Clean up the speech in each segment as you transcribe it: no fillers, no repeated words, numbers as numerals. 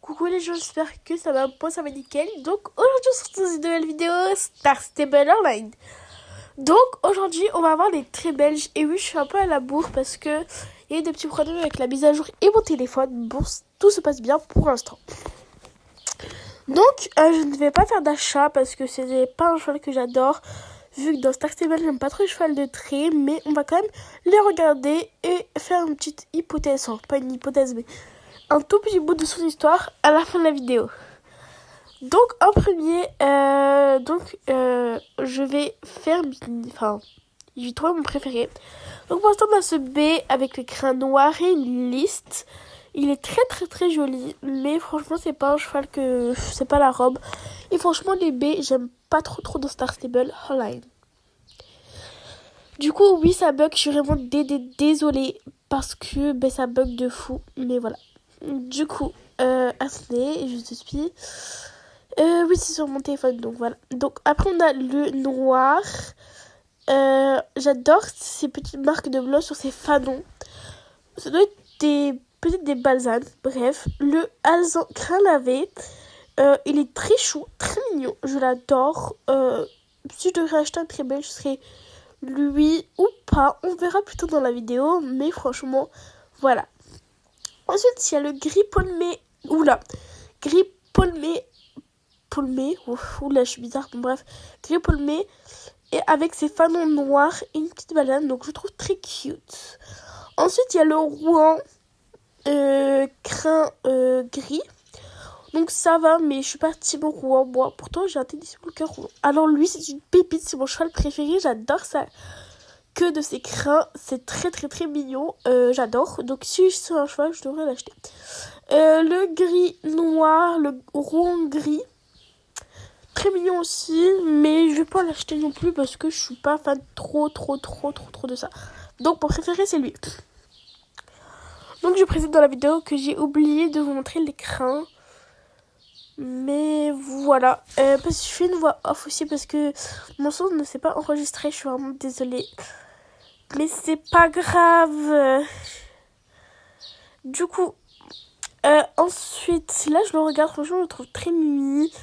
Coucou les gens, j'espère que ça va, moi ça va nickel. Donc aujourd'hui on se retrouve dans une nouvelle vidéo Star Stable Online. Donc aujourd'hui on va voir les traits belges. Et oui, je suis un peu à la bourre parce que il y a eu des petits problèmes avec la mise à jour et mon téléphone. Bon, tout se passe bien pour l'instant. Donc je ne vais pas faire d'achat parce que c'est pas un cheval que j'adore. Vu que dans Star Stable j'aime pas trop les chevals de trait, mais on va quand même les regarder et faire une petite hypothèse. Enfin, pas une hypothèse, mais un tout petit bout de son histoire à la fin de la vidéo. Donc en premier, je vais faire, je vais trouver mon préféré. Donc pour l'instant on a ce B avec le crin noir et une liste. Il est très très très joli, mais franchement c'est pas un cheval que, c'est pas la robe. Et franchement les B j'aime pas trop dans Star Stable Online. Du coup oui ça bug, je suis vraiment désolée parce que ça bug de fou, mais voilà. Du coup, attendez, je te suis. Oui, c'est sur mon téléphone, donc voilà. Donc après, on a le noir. J'adore ces petites marques de blanc sur ces fanons. Ça doit être peut-être des balsanes. Bref, le alzan crin lavé. Il est très chou, très mignon. Je l'adore. Si je devrais acheter un très bel, ce serait lui ou pas. On verra plus tard dans la vidéo. Mais franchement, voilà. Ensuite, il y a le gris palmé. Oula. Gris palmé. Oula, je suis bizarre. Bon, bref. Gris palmé. Et avec ses fanons noirs et une petite banane. Donc, je trouve très cute. Ensuite, il y a le Rouen. Crin gris. Donc, ça va. Mais je suis pas team Rouen. Moi, pourtant, j'ai un tennis sur le cœur Rouen. Alors, lui, c'est une pépite. C'est mon cheval préféré. J'adore ça. Que de ses crins, c'est très très très mignon, j'adore. Donc si je suis un cheval, je devrais l'acheter. Le gris noir, le Rouen gris, très mignon aussi, mais je vais pas l'acheter non plus parce que je suis pas fan trop de ça. Donc mon préféré c'est lui. Donc je précise dans la vidéo que j'ai oublié de vous montrer les crins. Mais voilà, parce que je fais une voix off aussi parce que mon son ne s'est pas enregistré, je suis vraiment désolée. Mais c'est pas grave. Du coup, ensuite, là je le regarde, franchement je le trouve très mimi.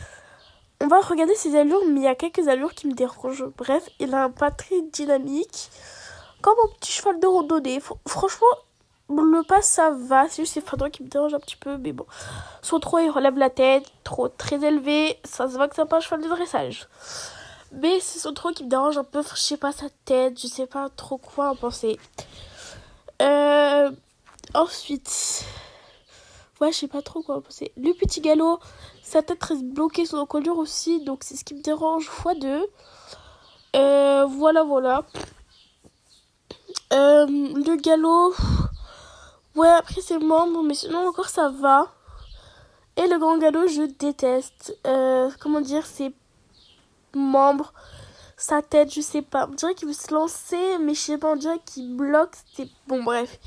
On va regarder ses allures, mais il y a quelques allures qui me dérangent. Bref, il a un pas très dynamique. Comme un petit cheval de randonnée. Franchement, le pas ça va. C'est juste ses fanons qui me dérangent un petit peu. Mais bon, soit trop il relève la tête, trop très élevé. Ça se voit que c'est pas un cheval de dressage. Mais c'est son trop qui me dérange un peu, je sais pas, sa tête, je sais pas trop quoi en penser. Ensuite, ouais, je sais pas trop quoi en penser. Le petit galop, sa tête reste bloquée sur l'encolure aussi, donc c'est ce qui me dérange x2. Voilà. Le galop, ouais, après c'est membre, mais sinon encore ça va. Et le grand galop, je déteste. Comment dire, c'est membre, sa tête, je sais pas. On dirait qu'il veut se lancer, mais je sais pas, on dirait qu'il bloque. Bon, bref.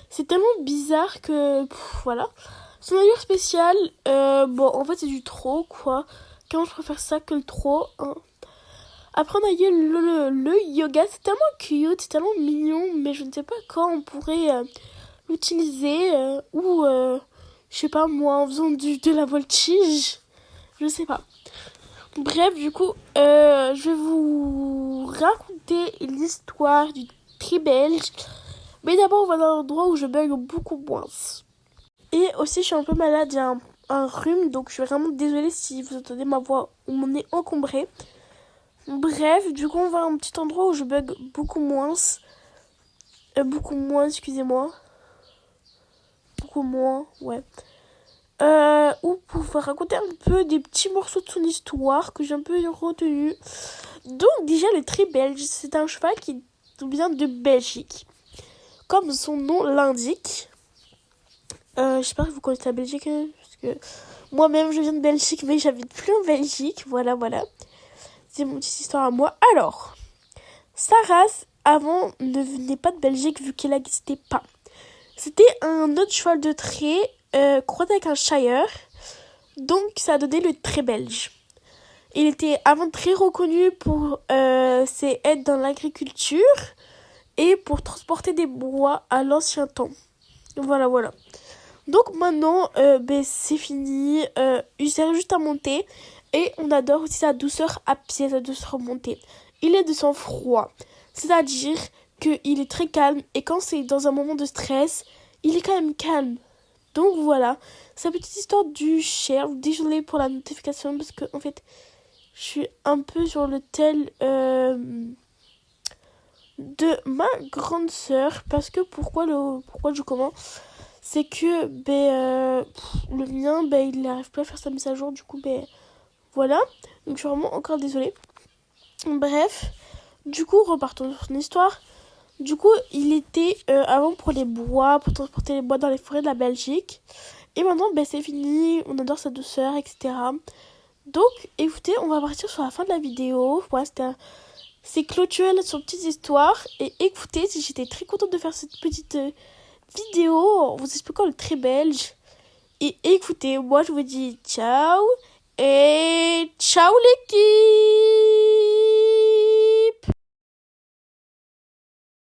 C'est tellement bizarre que. Voilà. Son allure spéciale, bon, en fait, c'est du trop, quoi. Quand je préfère ça que le trop, hein. Après, on a eu le yoga. C'est tellement cute, c'est tellement mignon, mais je ne sais pas quand on pourrait l'utiliser. Ou, je sais pas, moi, en faisant de la voltige. Je sais pas. Bref, du coup, je vais vous raconter l'histoire du tri belge. Mais d'abord, on va dans un endroit où je bug beaucoup moins. Et aussi, je suis un peu malade, j'ai un rhume, donc je suis vraiment désolée si vous entendez ma voix ou mon nez encombré. Bref, du coup, on va à un petit endroit où je bug beaucoup moins. Excusez-moi. Beaucoup moins, ouais. Ou pour vous raconter un peu des petits morceaux de son histoire que j'ai un peu retenu. Donc déjà le tri belge, c'est un cheval qui vient de Belgique, comme son nom l'indique. Je sais pas si vous connaissez la Belgique, parce que moi-même je viens de Belgique, mais j'habite plus en Belgique. Voilà. C'est mon petite histoire à moi. Alors, sa race avant ne venait pas de Belgique vu qu'elle n'existait pas. C'était un autre cheval de trait croisé avec un Shire. Donc ça a donné le trait belge. Il était avant très reconnu pour ses aides dans l'agriculture et pour transporter des bois à l'ancien temps. Voilà. Donc maintenant, c'est fini. Il sert juste à monter. Et on adore aussi sa douceur à pied, sa douceur montée. Il est de sang-froid. C'est-à-dire qu'il est très calme. Et quand c'est dans un moment de stress, il est quand même calme. Donc voilà, c'est la petite histoire du cher. Désolée pour la notification parce que en fait, je suis un peu sur le tel de ma grande sœur. Parce que pourquoi je commence, c'est que le mien, il n'arrive plus à faire sa mise à jour. Du coup, voilà. Donc je suis vraiment encore désolée. Bref, du coup, repartons sur son histoire. Du coup, il était avant pour les bois, pour transporter les bois dans les forêts de la Belgique. Et maintenant, c'est fini. On adore sa douceur, etc. Donc, écoutez, on va partir sur la fin de la vidéo. Voilà, c'est clôturé sur petite histoire. Et écoutez, j'étais très contente de faire cette petite vidéo en vous expliquant le très belge. Et écoutez, moi je vous dis ciao et ciao l'équipe.